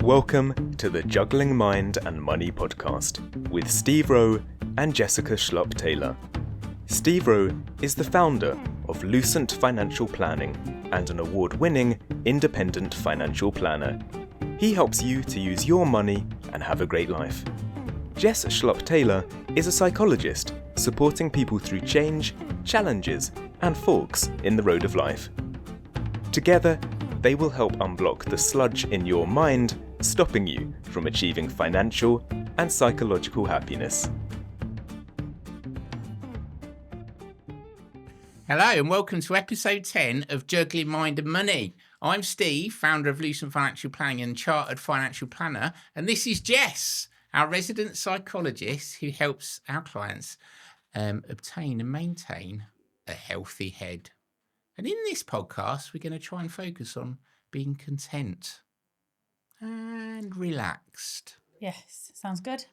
Welcome to the Juggling Mind and Money podcast with Steve Rowe and Jessica Schlupp-Taylor. Steve Rowe is the founder of Lucent Financial Planning and an award-winning independent financial planner. He helps you to use your money and have a great life. Jess Schlupp-Taylor is a psychologist supporting people through change, challenges, and forks in the road of life. Together, they will help unblock the sludge in your mind, stopping you from achieving financial and psychological happiness. Hello and welcome to episode 10 of Juggling Mind and Money. I'm Steve, founder of Lucent Financial Planning and Chartered Financial Planner, and this is Jess, our resident psychologist who helps our clients obtain and maintain a healthy head. And in this podcast, we're going to try and focus on being content and relaxed. Yes, sounds good.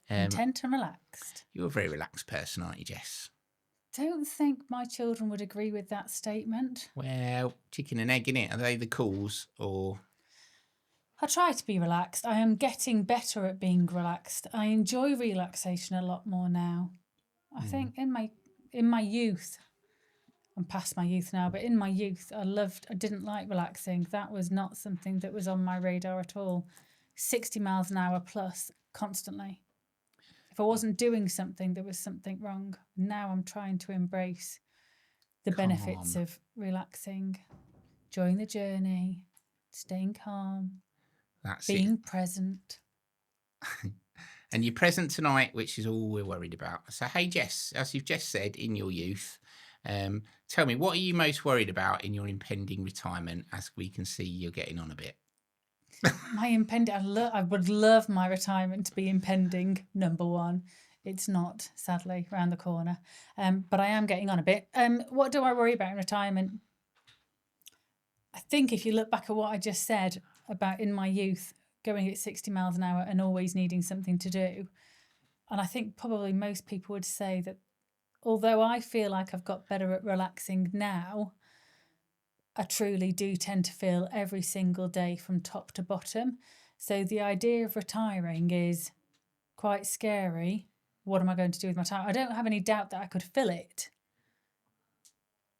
Content and relaxed. You're a very relaxed person, aren't you, Jess? Don't think my children would agree with that statement. Well, chicken and egg, innit? Are they the cools or... I try to be relaxed. I am getting better at being relaxed. I enjoy relaxation a lot more now. I think in my youth, I'm past my youth now, but in my youth, I didn't like relaxing. That was not something that was on my radar at all. 60 miles an hour plus constantly. If I wasn't doing something, there was something wrong. Now I'm trying to embrace the benefits of relaxing, enjoying the journey, staying calm, being present. And you're present tonight, which is all we're worried about. So, hey, Jess, as you've just said, in your youth, tell me, what are you most worried about in your impending retirement, as we can see you're getting on a bit? I would love my retirement to be impending, number one. It's not, sadly, around the corner. But I am getting on a bit. What do I worry about in retirement? I think if you look back at what I just said about in my youth, going at 60 miles an hour and always needing something to do, and I think probably most people would say that although I feel like I've got better at relaxing now, I truly do tend to feel every single day from top to bottom. So the idea of retiring is quite scary. What am I going to do with my time? I don't have any doubt that I could fill it,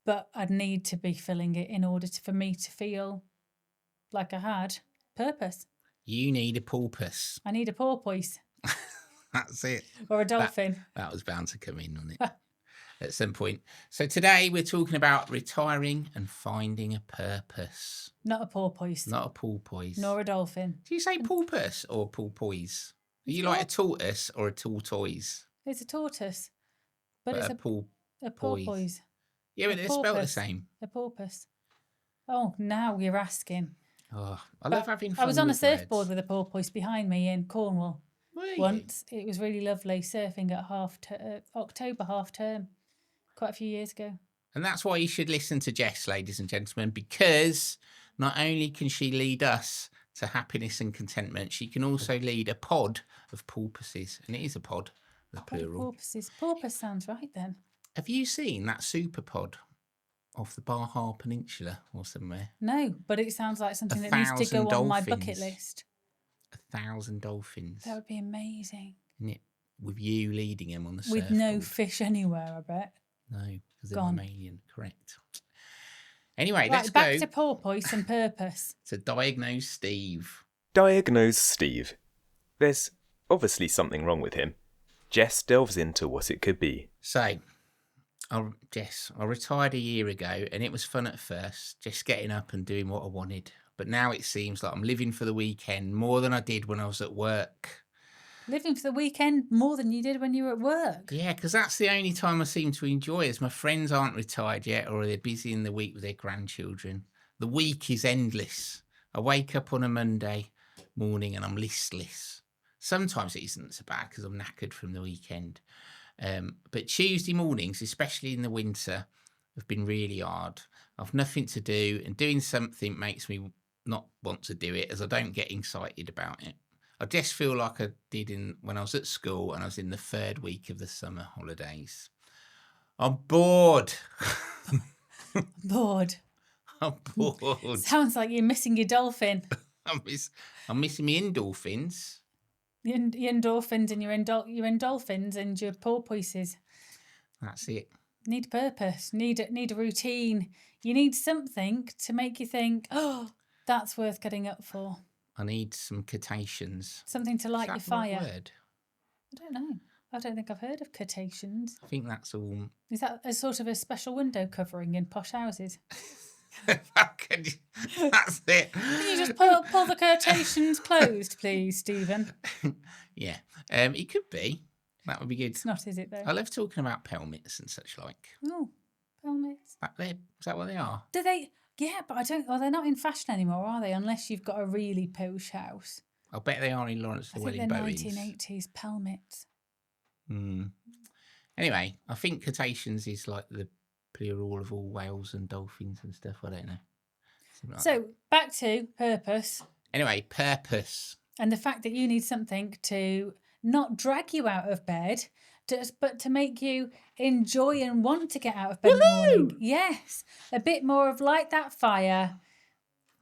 but I'd need to be filling it in order for me to feel like I had purpose. You need a porpoise. I need a porpoise. That's it. Or a dolphin. That was bound to come in, wasn't it? At some point. So today we're talking about retiring and finding a purpose. Not a porpoise. Not a porpoise. Nor a dolphin. Do you say porpoise or porpoise? Are you like a tortoise or a tortoise? It's a tortoise. But it's a porpoise. Yeah, but they're spelled the same. A porpoise. Oh, now you're asking. Oh, I love having fun. I was on a with surfboard words. with a porpoise behind me in Cornwall. Once. It was really lovely surfing at October half term, quite a few years ago. And that's why you should listen to Jess, ladies and gentlemen, because not only can she lead us to happiness and contentment, she can also lead a pod of porpoises. And it is a pod, the plural. Porpoises. Porpoise sounds right then. Have you seen that super pod off the Baja Peninsula or somewhere? No, but it sounds like something that needs to go on my bucket list. 1,000 dolphins. That would be amazing. Isn't it? With you leading them on the surfboard. With no fish anywhere, I bet. No, because they're Gone. mammalian, correct. Anyway, right, let's back go to porpoise and purpose. to diagnose Steve. Diagnose Steve. There's obviously something wrong with him. Jess delves into what it could be. So, Jess, I retired a year ago and it was fun at first, just getting up and doing what I wanted. But now it seems like I'm living for the weekend more than I did when I was at work. Living for the weekend more than you did when you were at work? Yeah, because that's the only time I seem to enjoy as my friends aren't retired yet or they're busy in the week with their grandchildren. The week is endless. I wake up on a Monday morning and I'm listless. Sometimes it isn't so bad because I'm knackered from the weekend. But Tuesday mornings, especially in the winter, have been really hard. I've nothing to do and doing something makes me not want to do it as I don't get excited about it. I just feel like I did when I was at school and I was in the third week of the summer holidays. I'm bored. Bored. I'm bored. Sounds like you're missing your dolphin. I'm missing my endorphins. Your endorphins and your endorphins and your porpoises. That's it. Need a purpose. Need a routine. You need something to make you think, oh, that's worth getting up for. I need some cetaceans. Something to light Is that your the right fire. word? I don't know. I don't think I've heard of cetaceans. I think that's all. Is that a sort of a special window covering in posh houses? That's it. Can you just pull the curtains closed, please, Stephen? Yeah. It could be. That would be good. It's not, is it, though? I love talking about pelmets and such like. Oh, helmets. Is that what they are? Do they? Yeah, but I don't. Well, they're not in fashion anymore, are they? Unless you've got a really posh house. I bet they are in Lawrence I think Llewellyn they're Bowen's. 1980s pelmets. Anyway, I think cetaceans is like the plural of all whales and dolphins and stuff. I don't know. So back to purpose. Anyway, purpose. And the fact that you need something to not drag you out of bed, but to make you enjoy and want to get out of bed in the morning. Yes. A bit more of light that fire.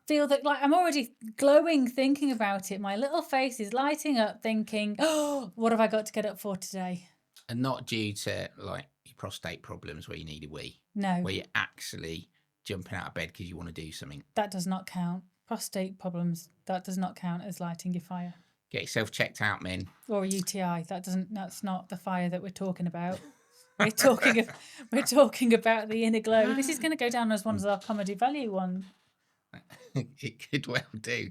Feel that, like, I'm already glowing thinking about it. My little face is lighting up thinking, oh, what have I got to get up for today? And not due to, like, your prostate problems where you need a wee. No. Where you're actually jumping out of bed because you want to do something. That does not count. Prostate problems, that does not count as lighting your fire. Get yourself checked out, men. Or a UTI. That's not the fire that we're talking about. We're talking about the inner glow. This is going to go down as one of our comedy value ones. It could well do.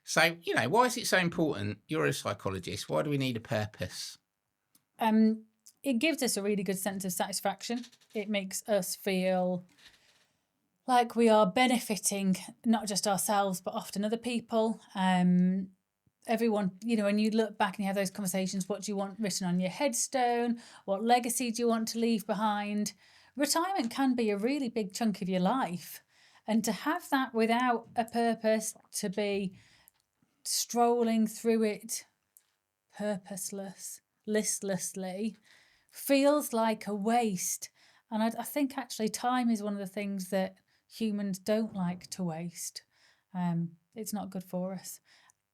So, why is it so important? You're a psychologist. Why do we need a purpose? It gives us a really good sense of satisfaction. It makes us feel like we are benefiting not just ourselves, but often other people. Everyone, when you look back and you have those conversations, what do you want written on your headstone? What legacy do you want to leave behind? Retirement can be a really big chunk of your life. And to have that without a purpose, to be strolling through it listlessly, feels like a waste. And I think actually time is one of the things that humans don't like to waste. It's not good for us.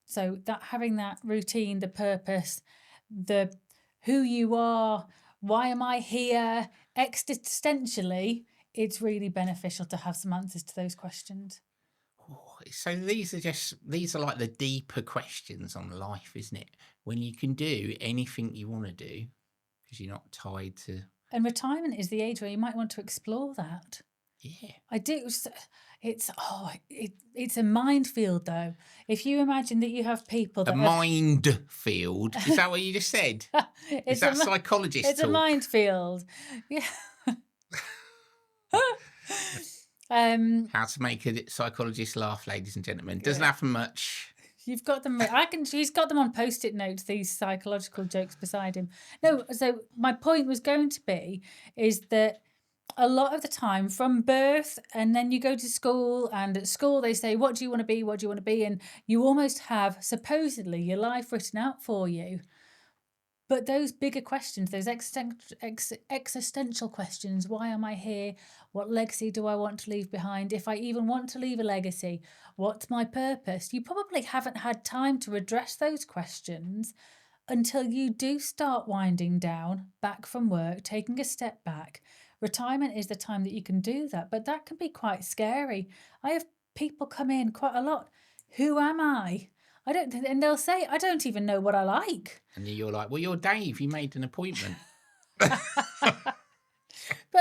So that having that routine, the purpose, the who you are, why am I here, existentially, it's really beneficial to have some answers to those questions. So these are like the deeper questions on life, isn't it? When you can do anything you want to do because you're not tied to. And retirement is the age where you might want to explore that. Yeah, I do. It's a minefield though. If you imagine that you have people that mind field, is that what you just said? Is that psychologist It's talk? a minefield. Yeah. How to make a psychologist laugh, ladies and gentlemen. Doesn't happen much. You've got them. He's got them on post-it notes. These psychological jokes beside him. No. So my point was going to be is that a lot of the time from birth, and then you go to school, and at school they say, "What do you want to be? What do you want to be?" And you almost have supposedly your life written out for you. But those bigger questions, those existential questions, why am I here? What legacy do I want to leave behind? If I even want to leave a legacy, what's my purpose? You probably haven't had time to address those questions until you do start winding down, back from work, taking a step back. Retirement is the time that you can do that, but that can be quite scary. I have people come in quite a lot. Who am I? And they'll say, I don't even know what I like. And you're like, well, you're Dave. You made an appointment. But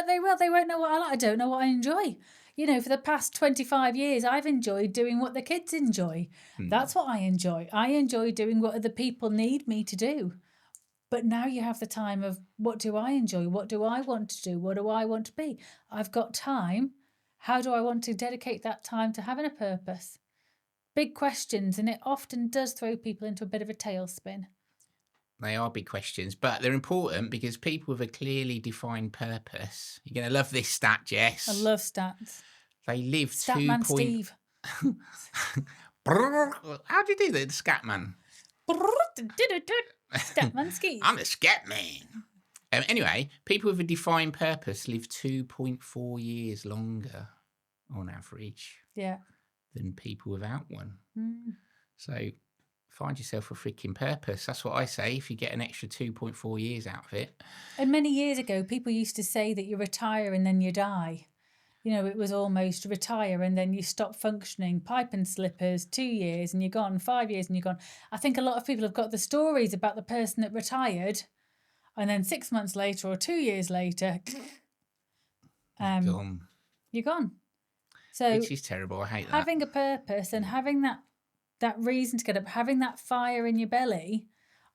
they won't know what I like. I don't know what I enjoy. For the past 25 years, I've enjoyed doing what the kids enjoy. That's what I enjoy. I enjoy doing what other people need me to do. But now you have the time of what do I enjoy? What do I want to do? What do I want to be? I've got time. How do I want to dedicate that time to having a purpose? Big questions, and it often does throw people into a bit of a tailspin. They are big questions, but they're important because people with a clearly defined purpose. You're going to love this stat, Jess. I love stats. They live Statman Steve. How do you do that, the Scatman? Statman Steve. I'm the Scatman. Anyway, people with a defined purpose live 2.4 years longer on average. Yeah. Than people without one. So find yourself a freaking purpose. That's what I say. If you get an extra 2.4 years out of it. And many years ago, people used to say that you retire and then you die. You know, it was almost retire and then you stop functioning, pipe and slippers, 2 years and you're gone, 5 years and you're gone. I think a lot of people have got the stories about the person that retired and then 6 months later or 2 years later, Gone. you're gone. So Which is terrible. I hate that. having a purpose and having that reason to get up, having that fire in your belly,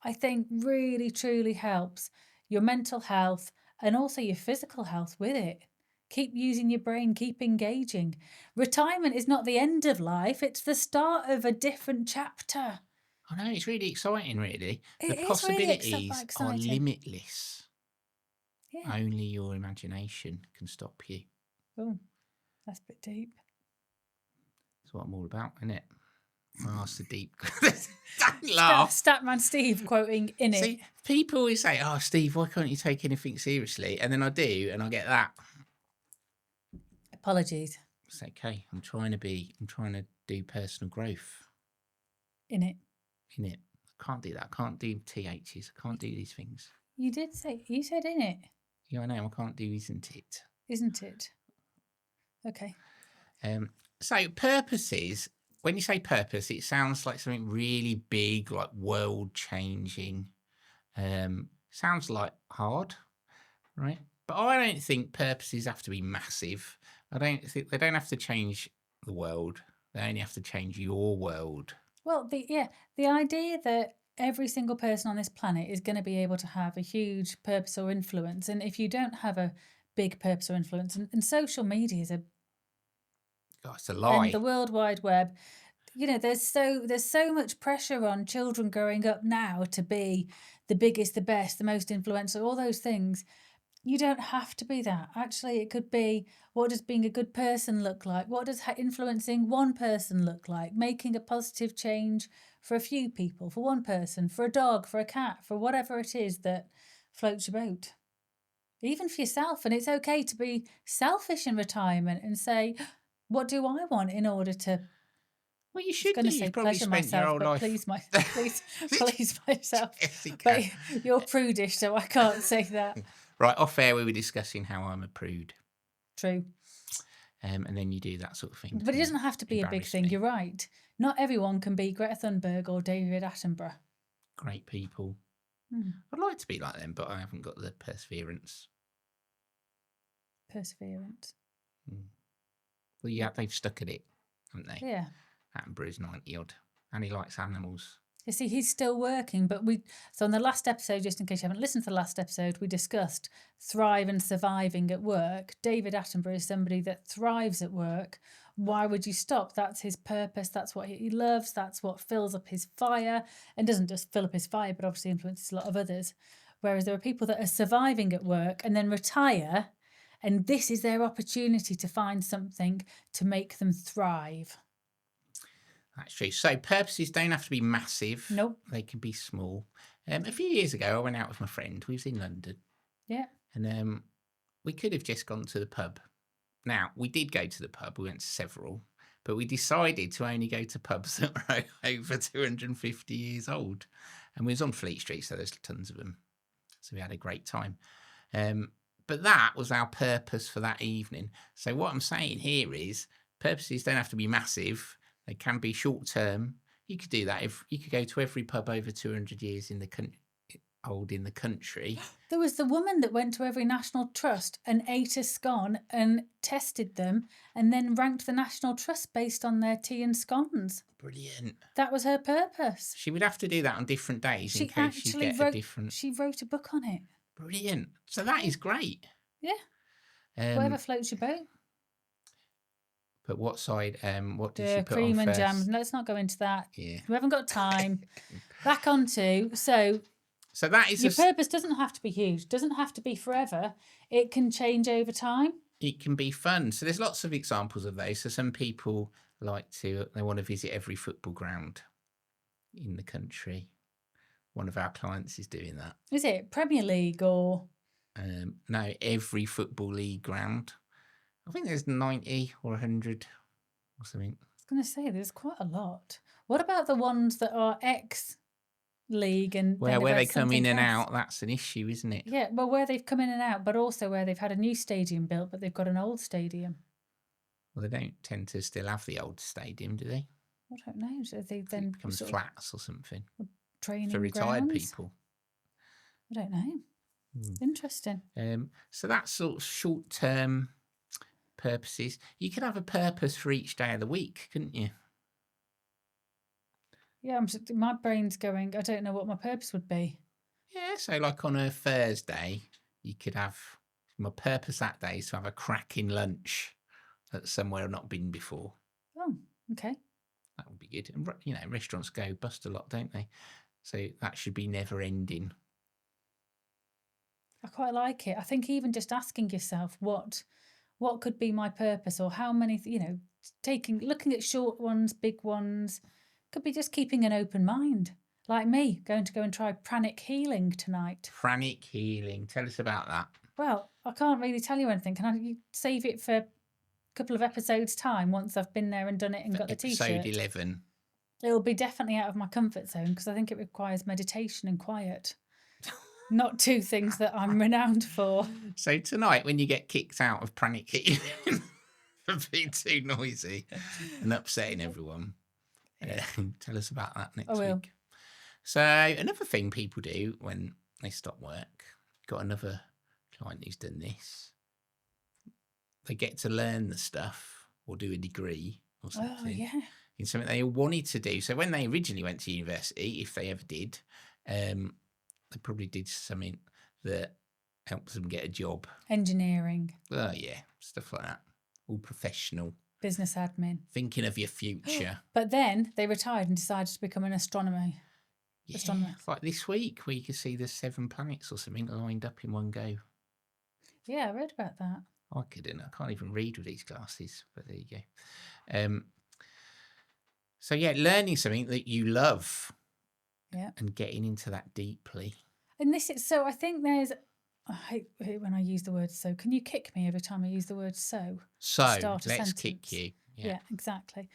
I think really, truly helps your mental health and also your physical health with it. Keep using your brain, keep engaging. Retirement is not the end of life, it's the start of a different chapter. I know, it's really exciting, really. It The is really possibilities are exciting. limitless. Yeah. Only your imagination can stop you. Oh, that's a bit deep. That's what I'm all about, isn't it? I asked the deep. Don't laugh. Statman Steve quoting in it. See, people always say, "Oh, Steve, why can't you take anything seriously?" And then I do, and I get that. Apologies. It's okay. I'm trying to do personal growth In it. in it. I can't do that. I can't do THs. I can't do these things. You said in it, Yeah, I know. I can't do isn't it? isn't it? Okay. So purposes, when you say purpose, it sounds like something really big, like world changing. Sounds like hard, right? But I don't think purposes have to be massive. I don't think they don't have to change the world. They only have to change your world. Well, the idea that every single person on this planet is going to be able to have a huge purpose or influence, and if you don't have a big purpose or influence, and social media is It's a lie. and the World Wide Web, you know, there's so much pressure on children growing up now to be the biggest, the best, the most influential, all those things. You don't have to be that. Actually, it could be, what does being a good person look like? What does influencing one person look like? Making a positive change for a few people, for one person, for a dog, for a cat, for whatever it is that floats your boat. Even for yourself. And it's okay to be selfish in retirement and say, what do I want in order to... Well, you should I do. was You've going to probably say spent pleasure your myself, whole but life. please myself. Jessica. But you're prudish, so I can't say that. Right, off air, we were discussing how I'm a prude. True. And then you do that sort of thing. But it doesn't have to be a big embarrass thing. me. You're right. Not everyone can be Greta Thunberg or David Attenborough. Great people. Hmm. I'd like to be like them, but I haven't got the perseverance. Perseverance. Well, yeah, they've stuck at it, haven't they? Yeah. Attenborough's 90 odd, and he likes animals. You see, he's still working, but so on the last episode, just in case you haven't listened to the last episode, we discussed thrive and surviving at work. David Attenborough is somebody that thrives at work. Why would you stop? That's his purpose. That's what he loves. That's what fills up his fire, and doesn't just fill up his fire, but obviously influences a lot of others. Whereas there are people that are surviving at work and then retire, and this is their opportunity to find something to make them thrive. That's true. So purposes don't have to be massive. Nope. They can be small. A few years ago, I went out with my friend. We was in London. Yeah. And we could have just gone to the pub. Now, we did go to the pub. We went to several. But we decided to only go to pubs that were over 250 years old. And we was on Fleet Street, so there's tons of them. So we had a great time. But that was our purpose for that evening. So what I'm saying here is purposes don't have to be massive. They can be short term. You could do that if you could go to every pub over 200 years in the country. There was the woman that went to every National Trust and ate a scone and tested them and then ranked the National Trust based on their tea and scones. Brilliant. That was her purpose. She would have to do that on different days in She case you actually get wrote, a different. She wrote a book on it. Brilliant. So that is great. Yeah. Whatever floats your boat. But what side? What did she The put cream on and first? jam. Let's not go into that. Yeah. We haven't got time. Back onto So that is your purpose doesn't have to be huge. Doesn't have to be forever. It can change over time. It can be fun. So there's lots of examples of those. So some people they want to visit every football ground in the country. One of our clients is doing that. Is it Premier League or? No, every football league ground. I think there's 90 or 100 or something. going to say there's quite a lot. What about the ones that are ex-league and Where then they they've had come in something and else? out, that's an issue, isn't it? Yeah, well, where they've come in and out, but also where they've had a new stadium built, but they've got an old stadium. Well, they don't tend to still have the old stadium, do they? I don't know. So they It then becomes sort of flats or something training for retired grounds? people. I don't know. Interesting. So that's sort of short-term purposes. You could have a purpose for each day of the week, couldn't you? Yeah, my brain's going, I don't know what my purpose would be. Yeah, so like on a Thursday, you could have, my purpose that day is to have a cracking lunch at somewhere I've not been before. Oh, okay. That would be good. And, you know, restaurants go bust a lot, don't they? So that should be never ending. I quite like it. I think even just asking yourself what could be my purpose, or how many, looking at short ones, big ones, could be just keeping an open mind. Like me, going to go and try pranic healing tonight. Pranic healing. Tell us about that. Well, I can't really tell you anything. Can I save it for a couple of episodes' time once I've been there and done it and got the t-shirt? Episode 11. It'll be definitely out of my comfort zone because I think it requires meditation and quiet. Not two things that I'm renowned for. So tonight, when you get kicked out of pranic healing for being too noisy and upsetting everyone, tell us about that next week. So another thing people do when they stop work, got another client who's done this, they get to learn the stuff or do a degree or something. Oh, yeah. In something they wanted to do. So when they originally went to university, if they ever did, they probably did something that helps them get a job. Engineering. Oh, yeah, stuff like that. All professional. Business admin. Thinking of your future. But then they retired and decided to become an astronomer. Yeah, like this week where you can see the 7 planets or something lined up in one go. Yeah, I read about that. I couldn't. I can't even read with these glasses, but there you go. So yeah, learning something that you love. Yeah. And getting into that deeply. And this is, so I think there's, I hate when I use the word so. Can you kick me every time I use the word so? So, let's kick you. Yeah, exactly.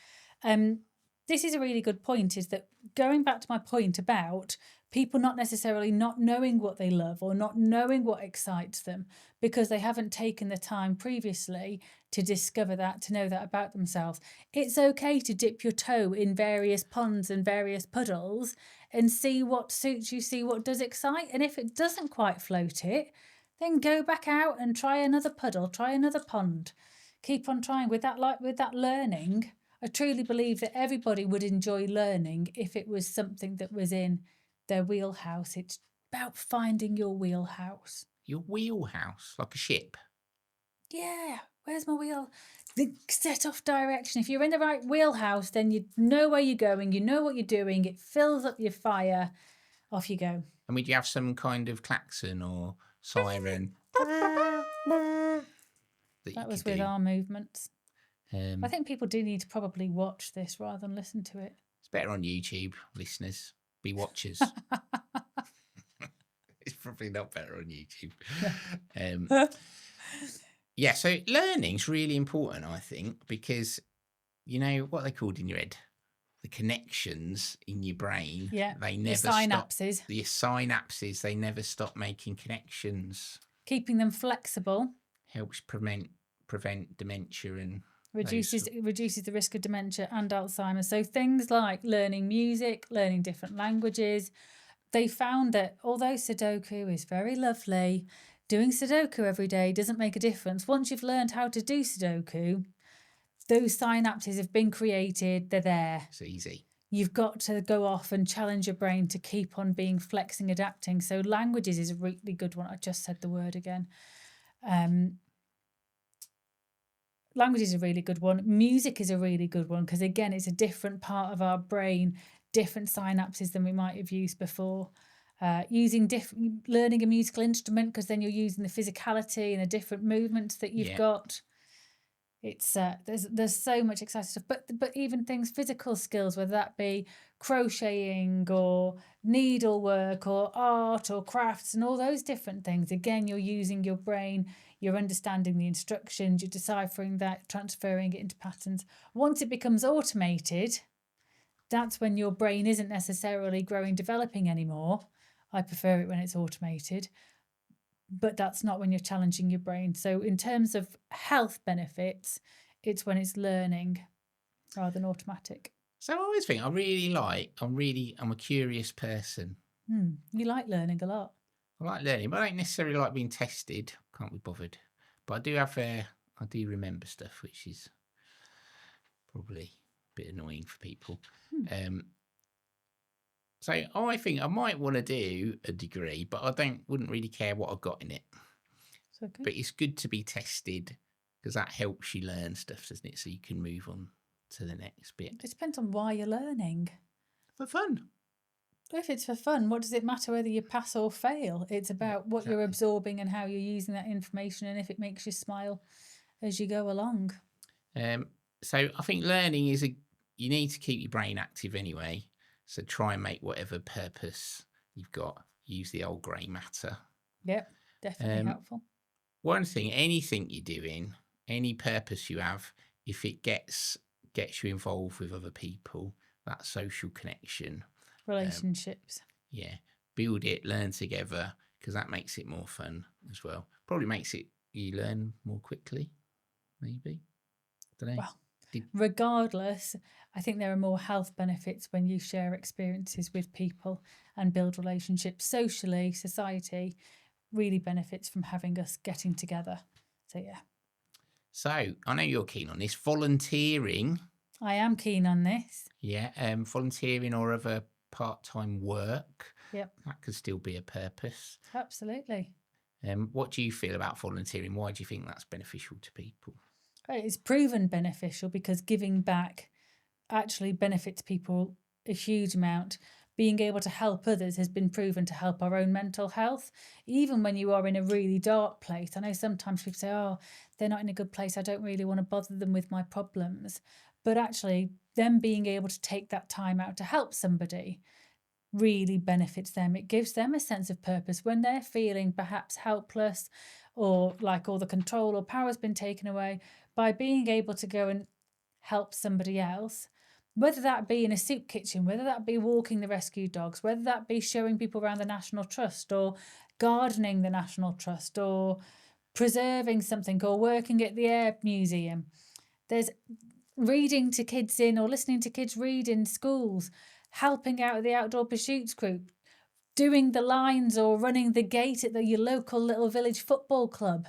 This is a really good point, is that going back to my point about people not necessarily not knowing what they love or not knowing what excites them because they haven't taken the time previously to discover that, to know that about themselves. It's okay to dip your toe in various ponds and various puddles and see what suits you, see what does excite. And if it doesn't quite float it, then go back out and try another puddle, try another pond. Keep on trying with that learning. I truly believe that everybody would enjoy learning if it was something that was in their wheelhouse. It's about finding your wheelhouse. Your wheelhouse, like a ship. Yeah, where's my wheel? The set off direction. If you're in the right wheelhouse, then you know where you're going, you know what you're doing, it fills up your fire, off you go. And would you have some kind of klaxon or siren? that was with our movements. I think people do need to probably watch this rather than listen to it. It's better on YouTube, listeners. Be watchers. It's probably not better on YouTube. Yeah, so learning's really important, I think, because you know what they called in your head? The connections in your brain. Yeah, they never synapses. Stop. The synapses, they never stop making connections. Keeping them flexible helps prevent dementia and reduces the risk of dementia and Alzheimer's. So things like learning music, learning different languages. They found that although Sudoku is very lovely, doing Sudoku every day doesn't make a difference. Once you've learned how to do Sudoku, those synapses have been created, they're there. It's easy. You've got to go off and challenge your brain to keep on being flexing, adapting. So languages is a really good one. I just said the word again. Language is a really good one. Music is a really good one because, again, it's a different part of our brain, different synapses than we might have used before. Learning a musical instrument because then you're using the physicality and the different movements that you've got. It's there's so much exciting stuff, but even things, physical skills, whether that be crocheting or needlework or art or crafts and all those different things. Again, you're using your brain, you're understanding the instructions, you're deciphering that, transferring it into patterns. Once it becomes automated, that's when your brain isn't necessarily growing, developing anymore. I prefer it when it's automated, but that's not when you're challenging your brain. So in terms of health benefits, it's when it's learning rather than automatic. So I always think I'm a curious person. You like learning a lot. I like learning, but I don't necessarily like being tested. Can't be bothered. But I do remember stuff, which is probably a bit annoying for people. So I think I might want to do a degree, but I wouldn't really care what I got in it. Okay. But it's good to be tested because that helps you learn stuff, doesn't it? So you can move on to the next bit. It depends on why you're learning. For fun. If it's for fun, what does it matter whether you pass or fail? It's about what you're absorbing and how you're using that information, and if it makes you smile as you go along. So I think learning you need to keep your brain active anyway. So try and make whatever purpose you've got. Use the old grey matter. Yep, definitely helpful. One thing, anything you're doing, any purpose you have, if it gets you involved with other people, that social connection. Relationships. Build it, learn together, because that makes it more fun as well. Probably makes you learn more quickly, maybe. I don't know. Well, regardless, I think there are more health benefits when you share experiences with people and build relationships. Socially, society really benefits from having us getting together. So, yeah. So, I know you're keen on this. Volunteering. I am keen on this. Yeah, volunteering or other part-time work. Yep. That could still be a purpose. Absolutely. What do you feel about volunteering? Why do you think that's beneficial to people? It's proven beneficial because giving back actually benefits people a huge amount. Being able to help others has been proven to help our own mental health. Even when you are in a really dark place, I know sometimes people say, oh, they're not in a good place, I don't really want to bother them with my problems. But actually, them being able to take that time out to help somebody really benefits them. It gives them a sense of purpose when they're feeling perhaps helpless or like all the control or power has been taken away. By being able to go and help somebody else, whether that be in a soup kitchen, whether that be walking the rescue dogs, whether that be showing people around the National Trust or gardening the National Trust or preserving something or working at the Air Museum. There's reading to kids in or listening to kids read in schools, helping out at the outdoor pursuits group, doing the lines or running the gate at your local little village football club.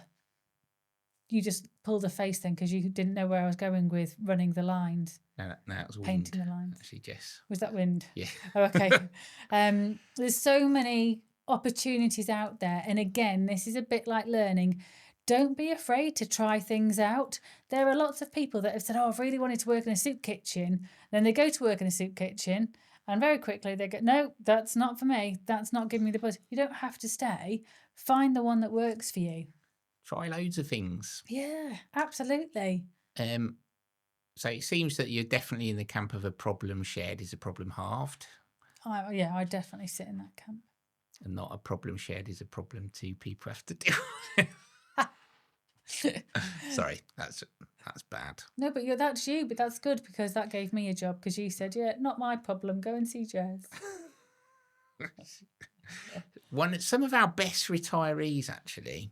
You just pulled a face then because you didn't know where I was going with running the lines. No, it was painting wind, the lines. actually, Jess. Was that wind? Yeah. Oh, okay. There's so many opportunities out there. And again, this is a bit like learning. Don't be afraid to try things out. There are lots of people that have said, oh, I've really wanted to work in a soup kitchen. Then they go to work in a soup kitchen and very quickly they go, no, that's not for me. That's not giving me the buzz. You don't have to stay. Find the one that works for you. Try loads of things. Yeah, absolutely. So it seems that you're definitely in the camp of a problem shared is a problem halved. I definitely sit in that camp. And not a problem shared is a problem two people have to deal with. Sorry, that's bad. No, but that's you, but that's good because that gave me a job because you said, yeah, not my problem, go and see Jess. Some of our best retirees, actually,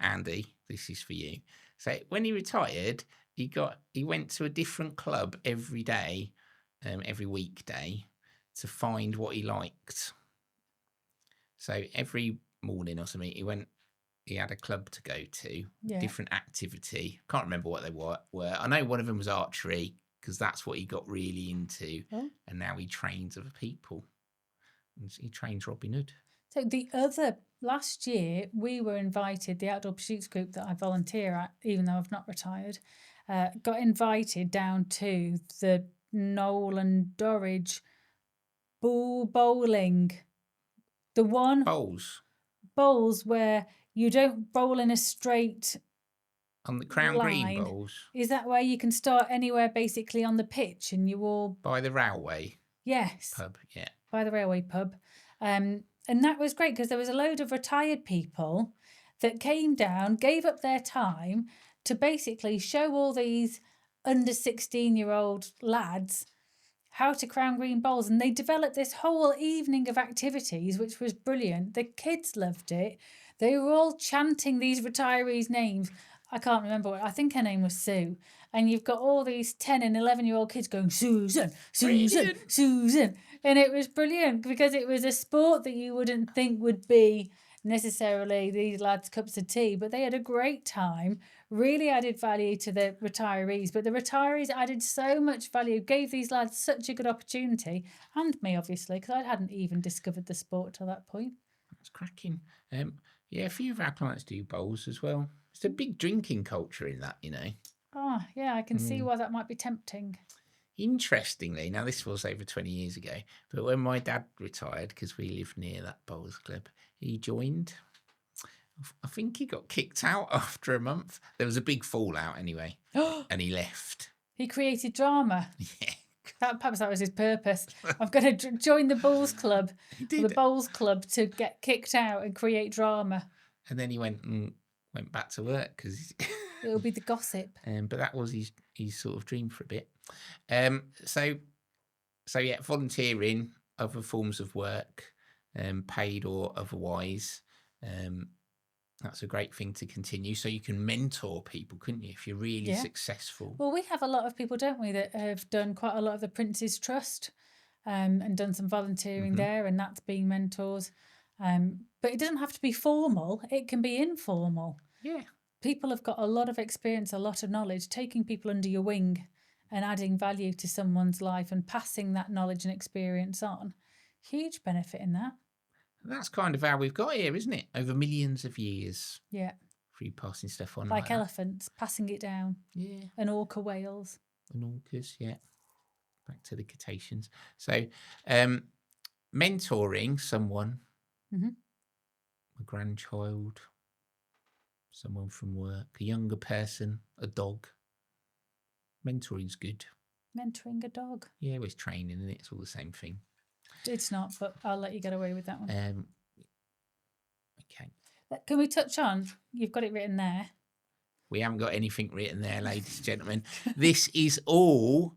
Andy, this is for you. So when he retired, he went to a different club every day, every weekday, to find what he liked. So every morning or something, he had a club to go to, different activity. Can't remember what they were. I know one of them was archery because that's what he got really into. Oh. And now he trains other people. He trains Robin Hood. So last year, we were invited, the Outdoor Pursuits group that I volunteer at, even though I've not retired, got invited down to the Knoll and Dorridge bowling. The one... Bowls where you don't bowl in a straight on the Crown line. Green bowls. Is that where you can start anywhere basically on the pitch and you all... By the railway? Yes. Pub, yeah. By the railway pub. And that was great because there was a load of retired people that came down, gave up their time to basically show all these under 16-year-old lads how to crown green bowls. And they developed this whole evening of activities, which was brilliant. The kids loved it. They were all chanting these retirees' names. I can't remember I think her name was Sue. And you've got all these 10 and 11-year-old kids going, Susan, Susan, Susan. And it was brilliant because it was a sport that you wouldn't think would be necessarily these lads' cups of tea, but they had a great time, really added value to the retirees. But the retirees added so much value, gave these lads such a good opportunity, and me, obviously, because I hadn't even discovered the sport till that point. That's cracking. Yeah, a few of our clients do bowls as well. It's a big drinking culture in that, you know. Oh, yeah, I can see why that might be tempting. Interestingly, now this was over 20 years ago, but when my dad retired, because we lived near that bowls club, he joined. I think he got kicked out after a month. There was a big fallout anyway, and he left. He created drama. Yeah. Perhaps that was his purpose. I'm going to join the bowls club, the bowls club, to get kicked out and create drama. And then he went back to work because it'll be the gossip. But that was his sort of dream for a bit. So yeah, volunteering, other forms of work, paid or otherwise. That's a great thing to continue. So you can mentor people, couldn't you, if you're really successful? Well, we have a lot of people, don't we, that have done quite a lot of the Prince's Trust and done some volunteering there, and that's being mentors. But it doesn't have to be formal. It can be informal. Yeah. People have got a lot of experience, a lot of knowledge, taking people under your wing and adding value to someone's life and passing that knowledge and experience on. Huge benefit in that. That's kind of how we've got here, isn't it? Over millions of years. Yeah. Through passing stuff on. Like elephants, passing it down. Yeah. And orca whales. And orcas, yeah. Back to the cetaceans. So, mentoring someone, a grandchild, someone from work, a younger person, a dog. Mentoring's good. Mentoring a dog. Yeah, it was training, and it's all the same thing. It's not, but I'll let you get away with that one. Okay. Can we touch on, you've got it written there. We haven't got anything written there, ladies and gentlemen. This is all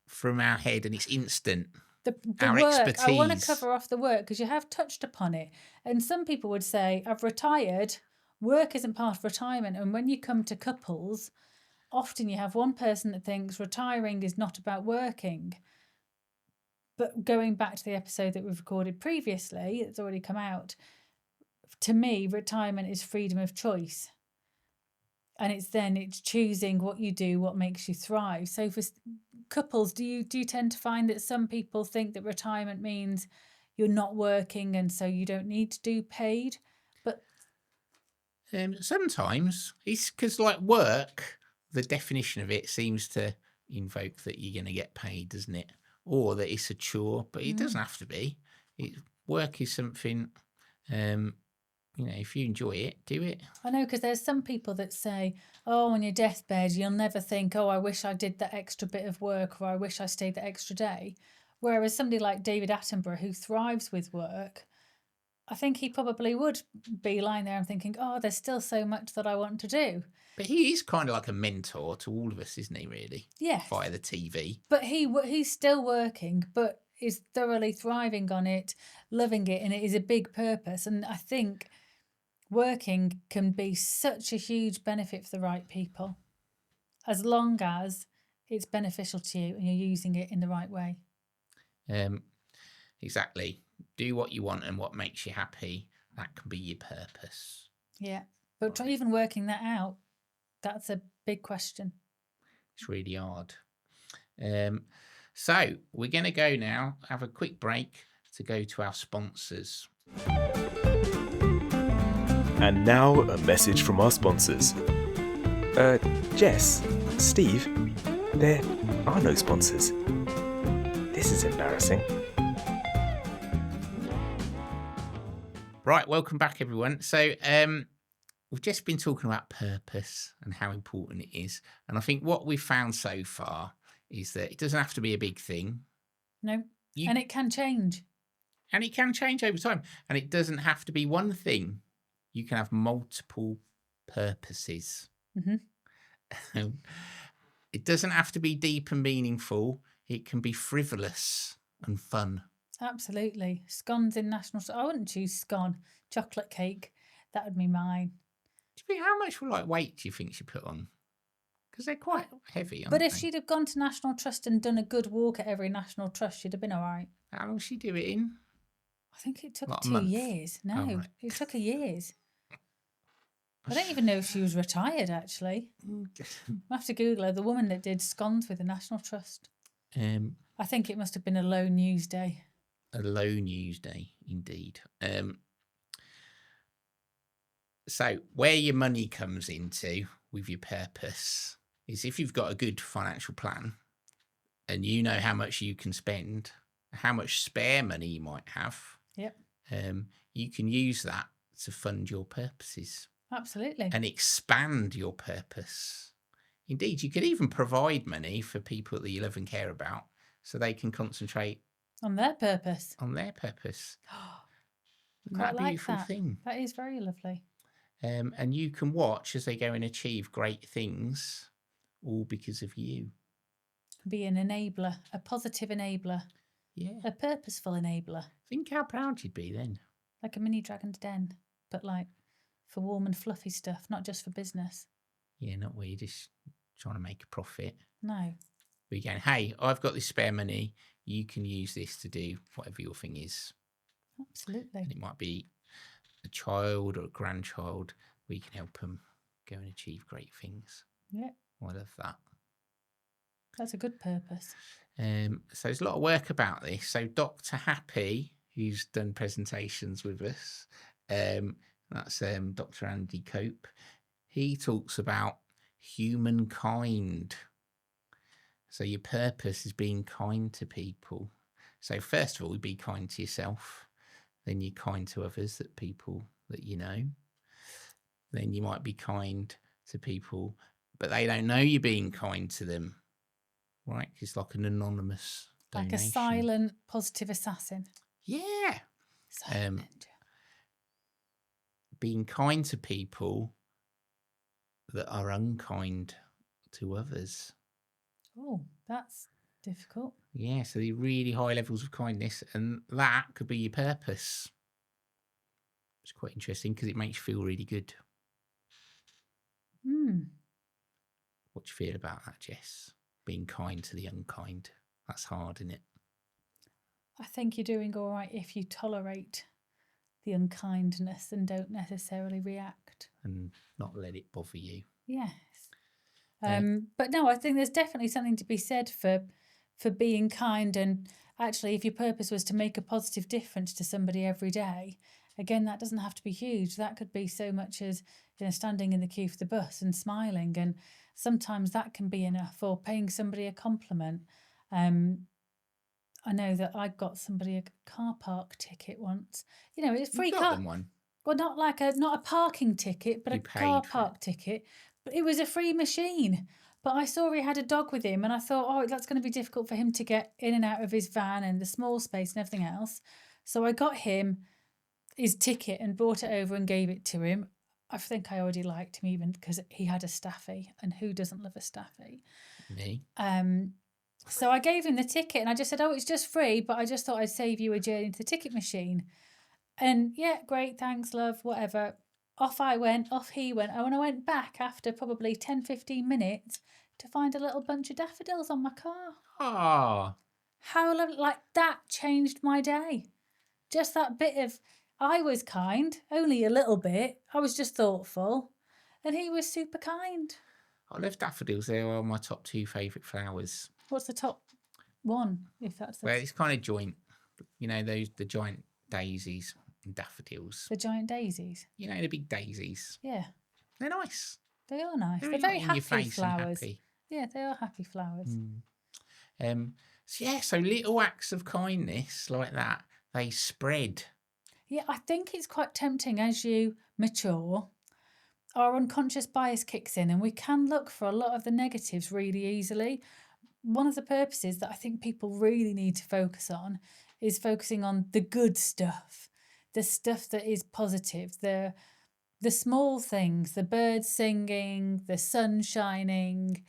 from our head, and it's instant. The our work. expertise. I want to cover off the work because you have touched upon it. And some people would say, I've retired. Work isn't part of retirement. And when you come to couples, often you have one person that thinks retiring is not about working. But going back to the episode that we've recorded previously, it's already come out. To me, retirement is freedom of choice. And it's choosing what you do, what makes you thrive. So for couples, do you tend to find that some people think that retirement means you're not working and so you don't need to do paid? But sometimes it's because like work, the definition of it seems to invoke that you're going to get paid, doesn't it? Or that it's a chore, but it doesn't have to be. Work is something, if you enjoy it, do it. I know, because there's some people that say, oh, on your deathbed, you'll never think, oh, I wish I did that extra bit of work, or I wish I stayed that extra day. Whereas somebody like David Attenborough, who thrives with work, I think he probably would be lying there and thinking, oh, there's still so much that I want to do. But he is kind of like a mentor to all of us, isn't he, really? Yes. Via the TV. But he's still working, but is thoroughly thriving on it, loving it, and it is a big purpose. And I think working can be such a huge benefit for the right people, as long as it's beneficial to you and you're using it in the right way. Exactly. Do what you want and what makes you happy. That can be your purpose. Yeah. But even working that out, that's a big question. It's really hard. So we're going to go now, have a quick break to go to our sponsors. And now a message from our sponsors. Jess, Steve, there are no sponsors. This is embarrassing. Right, welcome back, everyone. So we've just been talking about purpose and how important it is. And I think what we've found so far is that it doesn't have to be a big thing. No, and it can change. And it can change over time. And it doesn't have to be one thing. you can have multiple purposes. Mm-hmm. It doesn't have to be deep and meaningful. It can be frivolous and fun. Absolutely. Scones in National... I wouldn't choose scone. Chocolate cake. That would be mine. Do you think how much weight do you think she put on? Because they're quite heavy, aren't But if they? she'd have gone to National Trust and done a good walk at every National Trust, she'd have been all right. How long did she do it in? I think it took Like a 2 month? years. No, Oh, right. it took years. I don't even know if she was retired, actually. I have to Google her. The woman that did scones with the National Trust. I think it must have been a low news day. A low news day, indeed. So where your money comes into with your purpose is if you've got a good financial plan and you know how much you can spend, how much spare money you might have. Yep. You can use that to fund your purposes. Absolutely. And expand your purpose. Indeed, you could even provide money for people that you love and care about so they can concentrate on their purpose. That beautiful thing. That is very lovely. And you can watch as they go and achieve great things, all because of you. Be an enabler, a positive enabler. Yeah. A purposeful enabler. Think how proud you'd be then. Like a mini Dragon's Den, but like for warm and fluffy stuff, not just for business. Yeah, not where you're just trying to make a profit. No. But you're going, hey, I've got this spare money. You can use this to do whatever your thing is. Absolutely. And it might be a child or a grandchild where you can help them go and achieve great things. Yeah. I love that. That's a good purpose. So there's a lot of work about this. So Dr. Happy, who's done presentations with us, that's Dr. Andy Cope. He talks about humankind. So your purpose is being kind to people. So first of all, be kind to yourself. Then you're kind to others, that people that you know. Then you might be kind to people, but they don't know you're being kind to them, right? It's like an anonymous donation. Like a silent positive assassin. Yeah. Silent ninja. Being kind to people that are unkind to others. Oh, that's difficult. Yeah, so the really high levels of kindness, and that could be your purpose. It's quite interesting because it makes you feel really good. What do you feel about that, Jess? Being kind to the unkind. That's hard, isn't it? I think you're doing all right if you tolerate the unkindness and don't necessarily react. And not let it bother you. Yes. But no, I think there's definitely something to be said for being kind. And actually, if your purpose was to make a positive difference to somebody every day, again, that doesn't have to be huge. That could be so much as, standing in the queue for the bus and smiling. And sometimes that can be enough, or paying somebody a compliment. I know that I got somebody a car park ticket once. It's free car. One. Well, not a parking ticket, but a car park ticket. But it was a free machine. But I saw he had a dog with him, and I thought, oh, that's going to be difficult for him to get in and out of his van and the small space and everything else. So I got him his ticket and brought it over and gave it to him. I think I already liked him even because he had a staffy, and who doesn't love a staffy? Me. So I gave him the ticket and I just said, oh, it's just free, but I just thought I'd save you a journey to the ticket machine. And yeah, great, thanks, love, whatever. Off he went. And when I went back after probably 10, 15 minutes to find a little bunch of daffodils on my car. Ah. How lovely. Like, that changed my day. Just that bit of, I was kind, only a little bit. I was just thoughtful. And he was super kind. I love daffodils. They are my top 2 favourite flowers. What's the top one, if that's the... Well, it's kind of joint. The giant daisies and daffodils. The giant daisies? The big daisies. Yeah. They're nice. They are nice. They're really very in happy your face flowers. Happy. Yeah, they are happy flowers. So little acts of kindness like that, they spread. Yeah, I think it's quite tempting as you mature. Our unconscious bias kicks in and we can look for a lot of the negatives really easily. One of the purposes that I think people really need to focus on is focusing on the good stuff, the stuff that is positive, the the small things, the birds singing, the sun shining,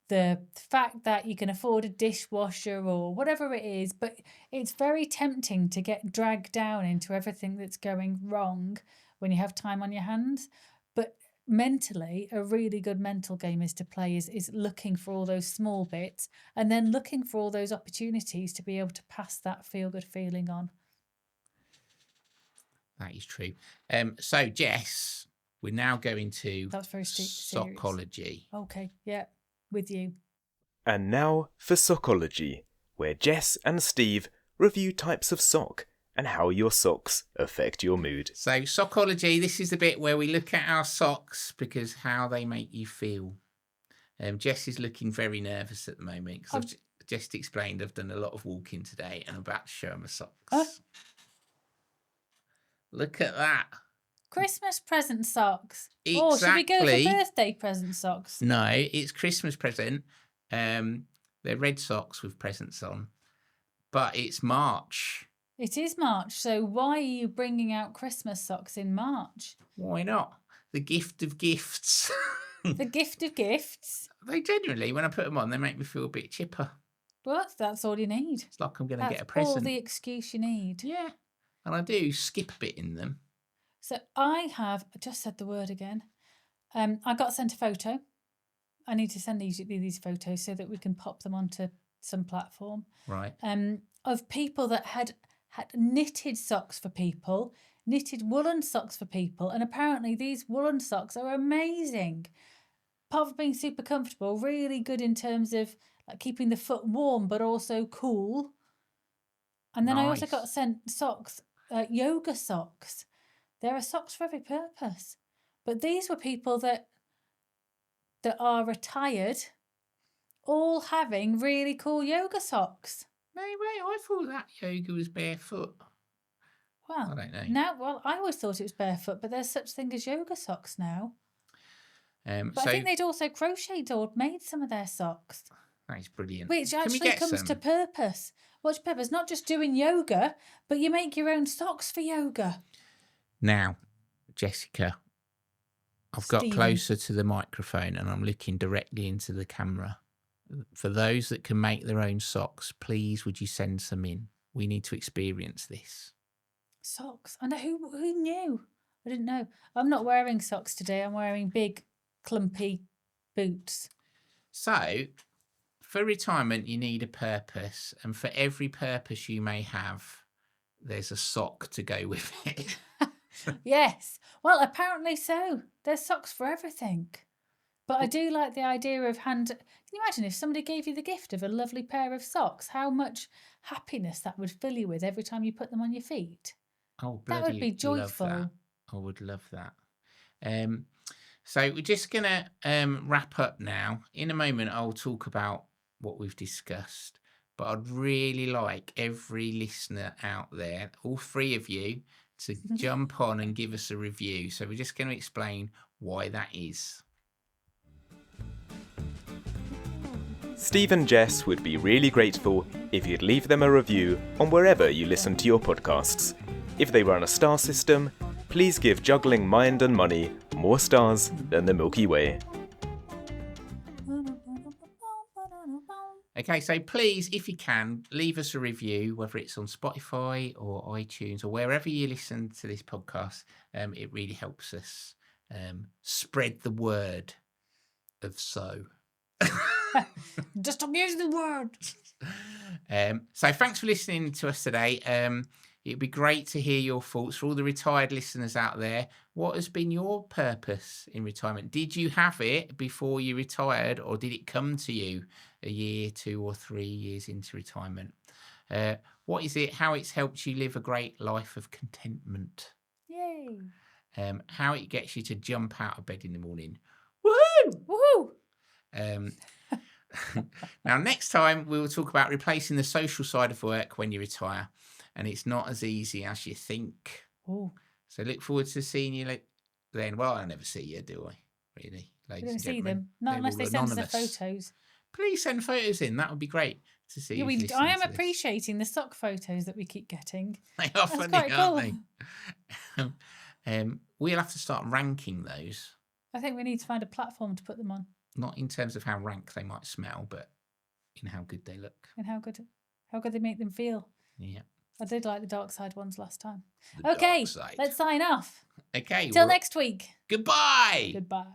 the fact that you can afford a dishwasher or whatever it is, but it's very tempting to get dragged down into everything that's going wrong when you have time on your hands. But mentally, a really good mental game is to play is looking for all those small bits and then looking for all those opportunities to be able to pass that feel-good feeling on. That is true. So, Jess, we're now going to That's very serious. psychology. Okay, yeah, with you. And now for Sockology, where Jess and Steve review types of sock and how your socks affect your mood. So, psychology, this is the bit where we look at our socks because how they make you feel. Jess is looking very nervous at the moment because I've just explained I've done a lot of walking today and I'm about to show her my socks. Huh? Look at that. Christmas present socks. Exactly. Oh, should we go for birthday present socks? No, it's Christmas present. They're red socks with presents on, but it's March. It is March, so why are you bringing out Christmas socks in March? Why not? The gift of gifts. The gift of gifts? They generally, when I put them on, they make me feel a bit chipper. Well, that's all you need. It's like I'm going to get a present. All the excuse you need. Yeah, and I do skip a bit in them. So I just said the word again. I got sent a photo. I need to send these photos so that we can pop them onto some platform. Right. Of people that had knitted socks for people, knitted woolen socks for people, and apparently these woolen socks are amazing. Apart from being super comfortable, really good in terms of like keeping the foot warm but also cool. And then I also got sent socks, yoga socks. There are socks for every purpose. But these were people that are retired, all having really cool yoga socks. No way, I thought that yoga was barefoot. Well, I don't know. I always thought it was barefoot, but there's such thing as yoga socks now. But so, I think they'd also crocheted or made some of their socks. That is brilliant. Which actually comes to purpose. What's purpose? Not just doing yoga, but you make your own socks for yoga. Now, Jessica, I've got closer to the microphone and I'm looking directly into the camera. For those that can make their own socks, please would you send some in? We need to experience this. Socks? I know who knew? I didn't know. I'm not wearing socks today. I'm wearing big, clumpy boots. So, for retirement, you need a purpose. And for every purpose you may have, there's a sock to go with it. Yes. Well, apparently so. There's socks for everything. But I do like the idea of Can you imagine if somebody gave you the gift of a lovely pair of socks, how much happiness that would fill you with every time you put them on your feet? Oh, that would be joyful. I would love that. So we're just going to wrap up now. In a moment, I'll talk about what we've discussed. But I'd really like every listener out there, all three of you, to jump on and give us a review. So we're just going to explain why that is. Steve and Jess would be really grateful if you'd leave them a review on wherever you listen to your podcasts. If they run a star system, please give Juggling Mind and Money more stars than the Milky Way. Okay, so please, if you can, leave us a review, whether it's on Spotify or iTunes or wherever you listen to this podcast. It really helps us spread the word of so. Just don't use the word. So thanks for listening to us today. It'd be great to hear your thoughts for all the retired listeners out there. What has been your purpose in retirement? Did you have it before you retired, or did it come to you a year, 2 or 3 years into retirement? What is it? How it's helped you live a great life of contentment? Yay! How it gets you to jump out of bed in the morning. Woohoo! Woohoo! Now, next time we will talk about replacing the social side of work when you retire. And it's not as easy as you think. Ooh. So look forward to seeing you then. Well, I never see you, do I? Really? We don't see them. Not unless they send us their photos. Please send photos in. That would be great to see. Yeah, I am appreciating the sock photos that we keep getting. They are funny, aren't they? we'll have to start ranking those. I think we need to find a platform to put them on. Not in terms of how rank they might smell, but in how good they look. And how good they make them feel. Yeah. I did like the dark side ones last time. The Okay, dark side. let's sign off. Okay. Till next week. Goodbye. Goodbye.